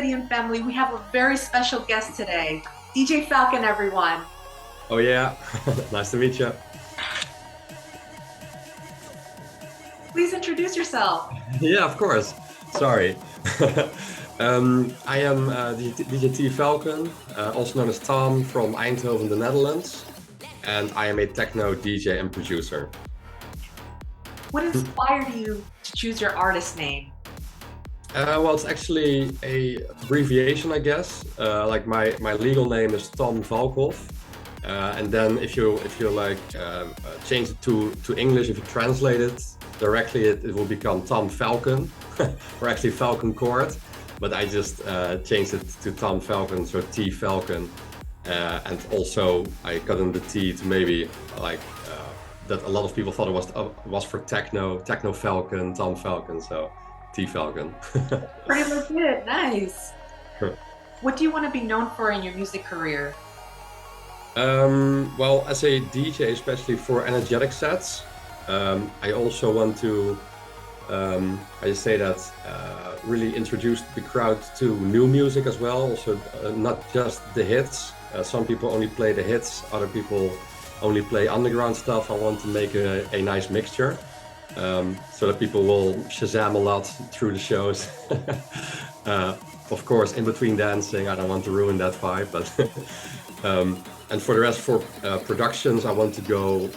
Obsidian family, we have a very special guest today, DJ Falcon, everyone. Oh yeah, nice to meet you. Please introduce yourself. Yeah, of course. Sorry. I am DJ T Falcon, also known as Tom from Eindhoven, the Netherlands, and I am a techno DJ and producer. What inspired you to choose your artist name? Well, it's actually a abbreviation, I guess. Like my legal name is Tom Valkov, and then if you like change it to English, if you translate it directly, it will become Tom Falcon, or actually Falcon Court. But I just changed it to Tom Falcon, so T Falcon, and also I cut in the T to maybe like that a lot of people thought it was for Techno Falcon, Tom Falcon, so T Falcon. Pretty legit, nice. What do you want to be known for in your music career? Well, as a DJ, especially for energetic sets, I also want to, I just say that, really introduce the crowd to new music as well. Also, not just the hits. Some people only play the hits, other people only play underground stuff. I want to make a nice mixture, so that people will Shazam a lot through the shows. Of course, in between dancing, I don't want to ruin that vibe, but and for the rest, for productions, I want to go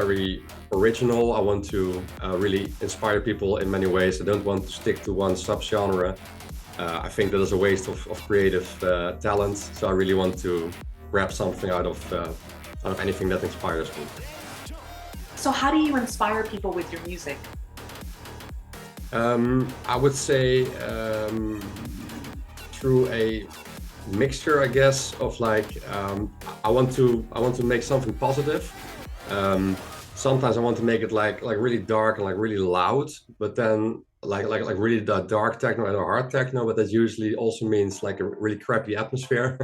very original. I want to really inspire people in many ways. I don't want to stick to one subgenre. I think that is a waste of creative talent. So I really want to grab something out of anything that inspires me. So how do you inspire people with your music? I would say through a mixture, I guess, of like I want to make something positive. Sometimes I want to make it like really dark and like really loud, but then like really dark techno and hard techno, but that usually also means like a really crappy atmosphere.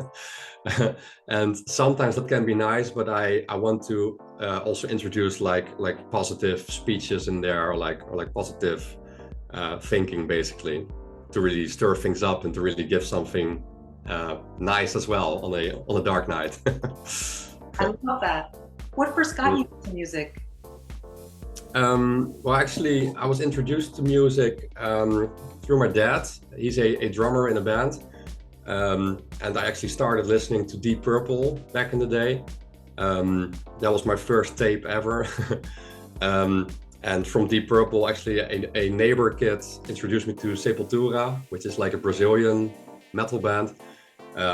And sometimes that can be nice, but I want to also introduce like positive speeches in there, or like positive thinking, basically, to really stir things up and to really give something nice as well on a dark night. I love that. What first got you into music? Well, actually, I was introduced to music through my dad. He's a drummer in a band, and I actually started listening to Deep Purple back in the day. That was my first tape ever. And from Deep Purple, actually, a neighbor kid introduced me to Sepultura, which is like a Brazilian metal band,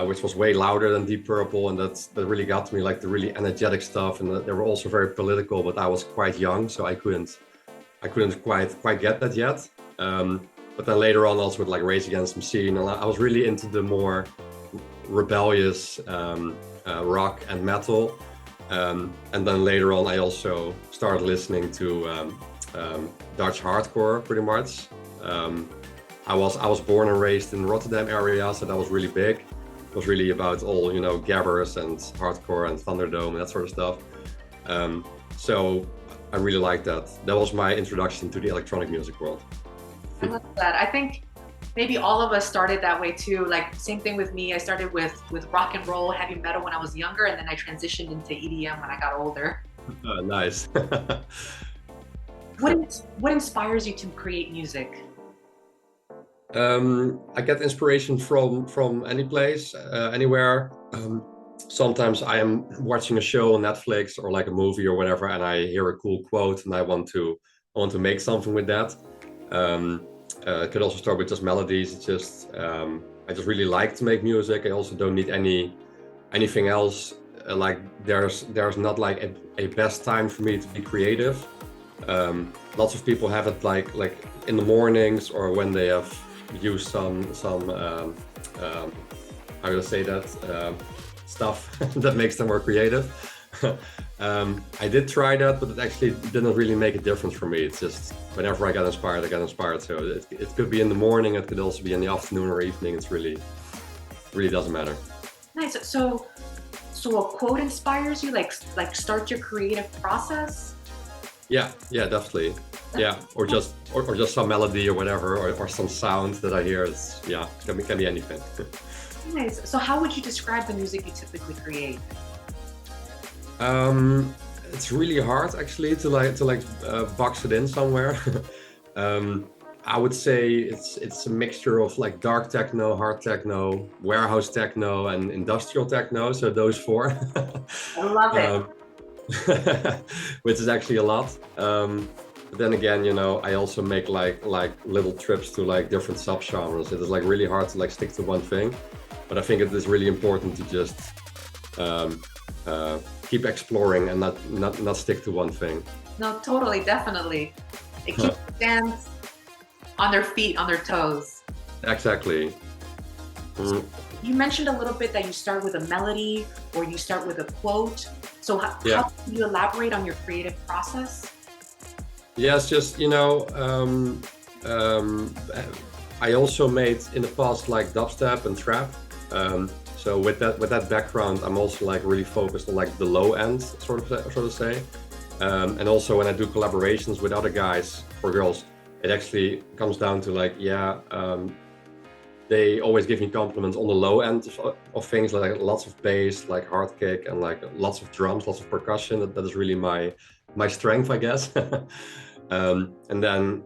which was way louder than Deep Purple, and that really got to me, like the really energetic stuff. And they were also very political, but I was quite young, so I couldn't quite get that yet. But then later on, also with like Rage Against the Machine, and I was really into the more rebellious rock and metal. And then later on, I also started listening to Dutch hardcore, pretty much. I was born and raised in the Rotterdam area, so that was really big. It was really about all, gabbers and hardcore and Thunderdome and that sort of stuff. So I really liked that. That was my introduction to the electronic music world. I love that. I think maybe all of us started that way too. Like, same thing with me. I started with rock and roll, heavy metal when I was younger, and then I transitioned into EDM when I got older. Nice. What inspires you to create music? I get inspiration from any place, anywhere. Sometimes I am watching a show on Netflix or like a movie or whatever, and I hear a cool quote, and I want to make something with that. It could also start with just melodies. It's just I just really like to make music. I also don't need anything else. Like there's not like a best time for me to be creative. Lots of people have it like in the mornings, or when they have used some how do I say that, stuff that makes them more creative. I did try that, but it actually didn't really make a difference for me. It's just whenever I got inspired, I got inspired. So it could be in the morning, it could also be in the afternoon or evening. It's really doesn't matter. Nice. So a quote inspires you, like start your creative process? Yeah, definitely. Yeah, or just some melody or whatever, or some sound that I hear. It's, yeah, can be anything. Nice. So how would you describe the music you typically create? It's really hard actually to box it in somewhere. um, I would say it's a mixture of like dark techno, hard techno, warehouse techno, and industrial techno. So those four. I love it. Which is actually a lot. But then again, you know, I also make like little trips to like different subgenres. It is like really hard to like stick to one thing, but I think it is really important to just keep exploring and not stick to one thing. No, totally, definitely. It keeps the fans on their feet, on their toes. Exactly. You mentioned a little bit that you start with a melody or you start with a quote. So how can you elaborate on your creative process? Yes, just, you know, I also made in the past like dubstep and trap. So with that background, I'm also like really focused on like the low end, sort of say. And also when I do collaborations with other guys or girls, it actually comes down to like, they always give me compliments on the low end of things, like lots of bass, like hard kick, and like lots of drums, lots of percussion. That is really my strength, I guess. And then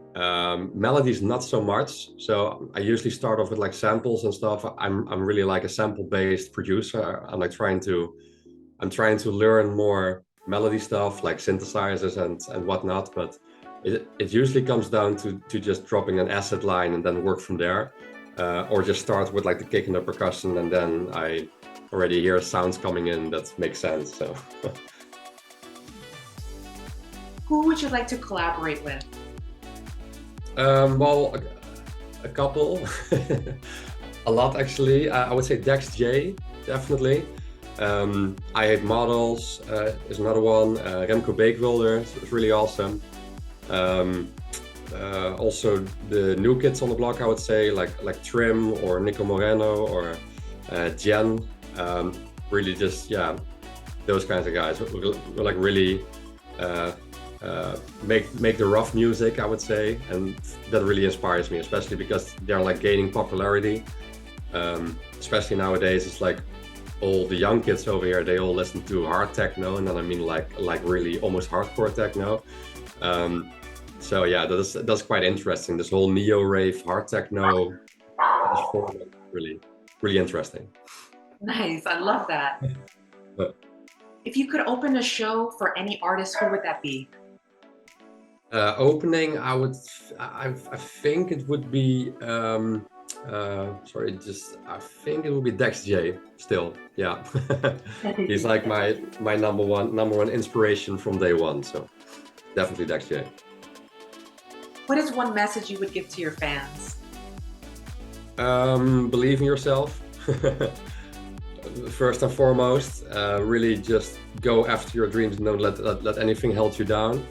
melodies, not so much. So I usually start off with like samples and stuff. I'm really like a sample-based producer. I'm trying to learn more melody stuff, like synthesizers and whatnot. But it usually comes down to just dropping an acid line and then work from there. Or just start with like the kick and the percussion, and then I already hear sounds coming in that make sense. So, who would you like to collaborate with? Well, a couple, a lot actually. I would say Dex J, definitely. I Hate Models is another one. Remco Beekwilder is really awesome. Also the new kids on the block, I would say, like Trim or Nico Moreno or Jen. Really just, yeah, those kinds of guys who like really make the rough music, I would say, and that really inspires me, especially because they're like gaining popularity. Especially nowadays, it's like all the young kids over here, they all listen to hard techno, and then I mean like really almost hardcore techno. So yeah, that's quite interesting. This whole neo rave hard techno, really interesting. Nice, I love that. If you could open a show for any artist, who would that be? Opening, I think it would be I think it would be Dex J still. Yeah. He's like my number one inspiration from day one. So definitely Dex J. What is one message you would give to your fans? Believe in yourself. First and foremost, really just go after your dreams and don't let anything hold you down.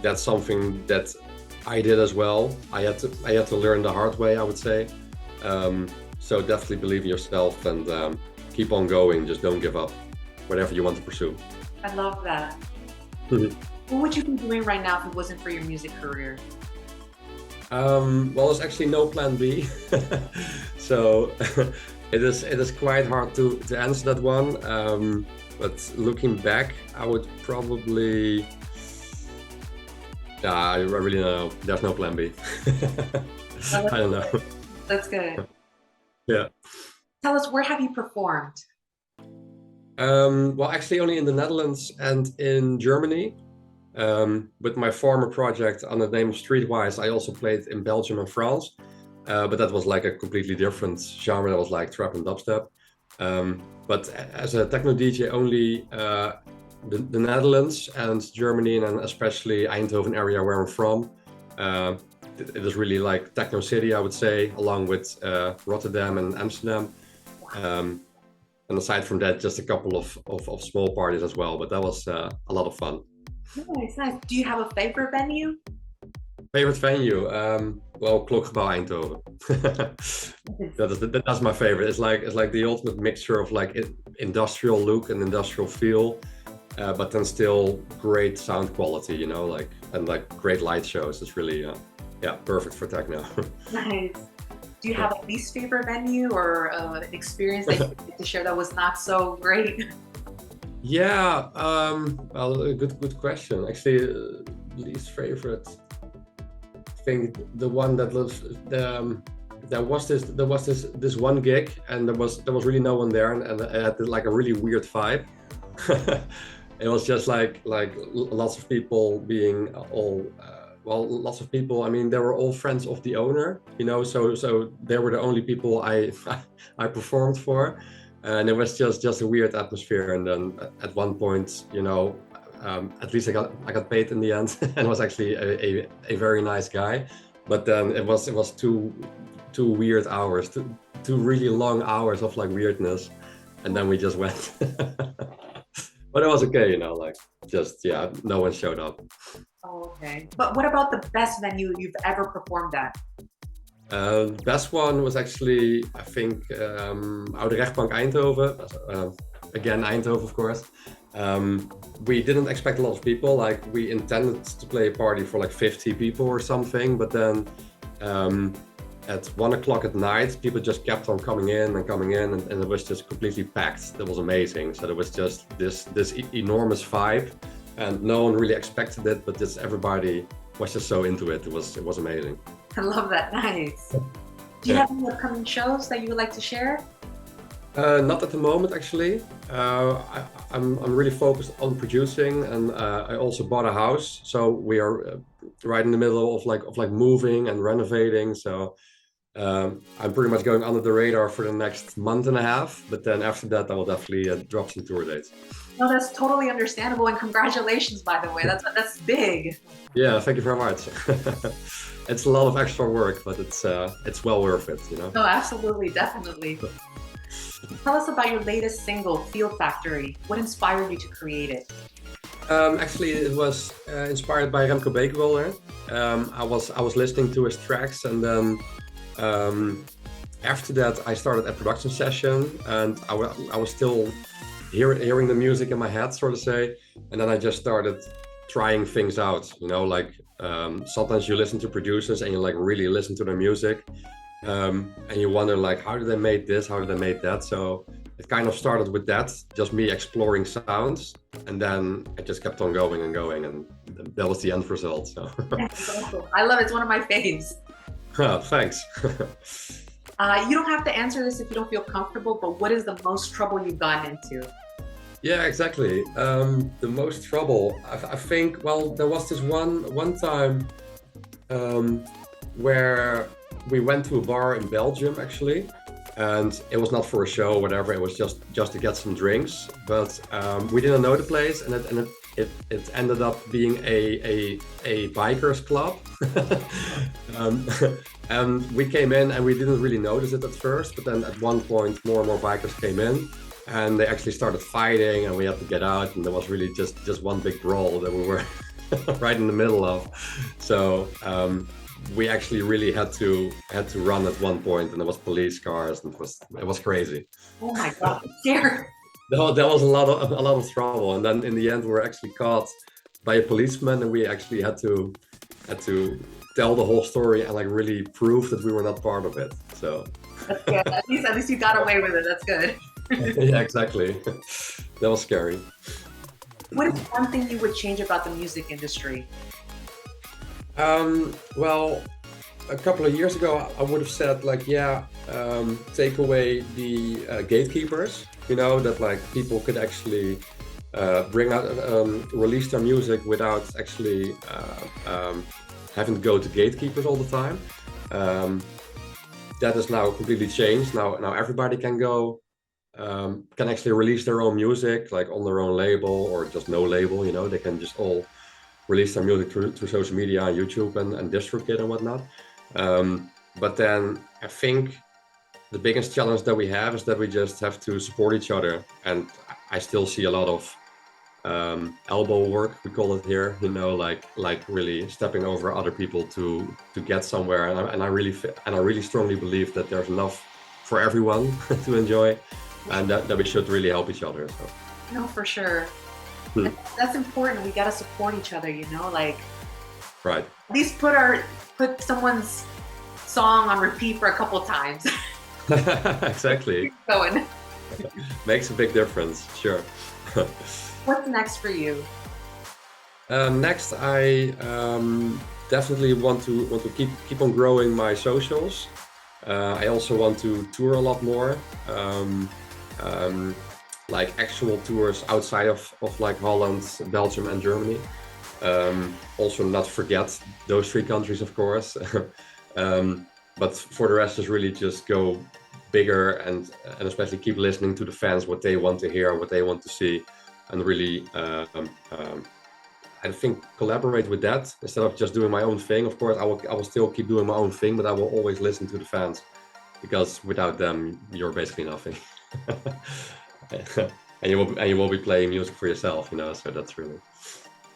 That's something that I did as well. I had to learn the hard way, I would say. So definitely believe in yourself and keep on going. Just don't give up, whatever you want to pursue. I love that. What would you be doing right now if it wasn't for your music career? Well, there's actually no plan B. So it is quite hard to answer that one. But looking back, I would probably, I really don't know. There's no plan B. I don't know. That's good. Yeah. Tell us, where have you performed? Well, actually only in the Netherlands and in Germany. With my former project under the name of Streetwise, I also played in Belgium and France, but that was like a completely different genre. That was like trap and dubstep. But as a techno DJ, only the Netherlands and Germany, and especially Eindhoven area where I'm from. It is really like techno city, I would say, along with Rotterdam and Amsterdam. And aside from that, just a couple of small parties as well, but that was a lot of fun. Nice, nice. Do you have a favorite venue? Favorite venue? Well, Klokgebouw Eindhoven. That's my favorite. It's like the ultimate mixture of like industrial look and industrial feel. but then still great sound quality, you know, like, and like great light shows. It's really, yeah, perfect for techno. Nice. Do you have a least favorite venue or an experience that you'd like to share that was not so great? Yeah, well, a good question. Actually, least favorite. I think the one that was there was this one gig, and there was really no one there, and it had like a really weird vibe. It was just like lots of people being all well, lots of people. I mean, they were all friends of the owner, you know. So they were the only people I I performed for, and it was just a weird atmosphere. And then at one point, you know, at least I got paid in the end, and was actually a very nice guy. But then it was two weird hours, two really long hours of like weirdness, and then we just went. But it was okay, you know, like just, yeah, no one showed up. Oh, okay. But what about the best venue you've ever performed at? Best one was actually, I think, Oude Rechtbank Eindhoven. Again, Eindhoven, of course. We didn't expect a lot of people. Like, we intended to play a party for like 50 people or something, but then at 1 o'clock at night, people just kept on coming in, and it was just completely packed. That was amazing. So there was just this enormous vibe, and no one really expected it, but just everybody was just so into it. It was amazing. I love that. Nice. Do you have any upcoming shows that you would like to share? Not at the moment, actually. I'm really focused on producing, and I also bought a house, so we are right in the middle of like moving and renovating. So I'm pretty much going under the radar for the next month and a half. But then after that, I will definitely drop some tour dates. No, that's totally understandable, and congratulations, by the way. That's big. Yeah, thank you very much. It's a lot of extra work, but it's well worth it, you know. No, absolutely, definitely. Tell us about your latest single, Feel Factory. What inspired you to create it? Actually, it was inspired by Remco Beekboer. I was listening to his tracks, and then after that, I started a production session, and I was still hearing the music in my head, so to say, and then I just started trying things out. You know, like sometimes you listen to producers and you like really listen to their music. And you wonder, like, how did they make this? How did they make that? So it kind of started with that, just me exploring sounds, and then I just kept on going and going, and that was the end result. So I love it. It's one of my faves. Thanks. You don't have to answer this if you don't feel comfortable, but what is the most trouble you've gotten into? Yeah, exactly. The most trouble, I think. Well, there was this one time where we went to a bar in Belgium, actually, and it was not for a show or whatever. It was just to get some drinks, but we didn't know the place, and it ended up being a bikers club. And we came in and we didn't really notice it at first, but then at one point more and more bikers came in, and they actually started fighting, and we had to get out, and there was really just one big brawl that we were right in the middle of. So we actually really had to run at one point, and there was police cars, and it was crazy. Oh my God, I'm scared. That was a lot of trouble, and then in the end we were actually caught by a policeman, and we actually had to tell the whole story and like really prove that we were not part of it. So that's good. At least you got away with it. That's good. Yeah, exactly. That was scary. What is one thing you would change about the music industry? Well, a couple of years ago, I would have said like, yeah, take away the gatekeepers. You know, that like people could actually bring out, release their music without actually having to go to gatekeepers all the time. That is now completely changed. Now everybody can go, can actually release their own music, like on their own label or just no label. You know, they can just all release their music through social media, YouTube and DistroKid and whatnot. But then I think the biggest challenge that we have is that we just have to support each other. And I still see a lot of elbow work, we call it here, you know, like really stepping over other people to get somewhere. And I really strongly believe that there's enough for everyone to enjoy, and that we should really help each other. So. No, for sure. Hmm. That's important. We got to support each other, you know, like Right. at least put someone's song on repeat for a couple times. Exactly. Keep going. Makes a big difference, sure. What's next for you? Next, I definitely want to keep on growing my socials. I also want to tour a lot more, like actual tours outside of like Holland, Belgium, and Germany. Also, not forget those three countries, of course. But for the rest, is really just go bigger and especially keep listening to the fans, what they want to hear, what they want to see, and really I think collaborate with that instead of just doing my own thing. Of course, I will still keep doing my own thing, but I will always listen to the fans, because without them, you're basically nothing. And you will be playing music for yourself, you know. So that's really,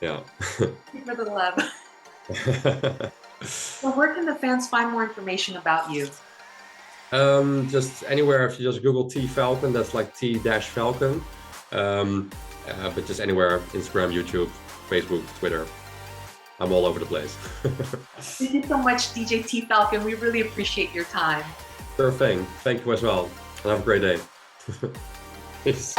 yeah. For the love. Well, where can the fans find more information about you? Just anywhere. If you just Google T Falcon, that's like T-Falcon. But just anywhere: Instagram, YouTube, Facebook, Twitter. I'm all over the place. Thank you so much, DJ T Falcon. We really appreciate your time. Sure thing. Thank you as well. And have a great day. Peace.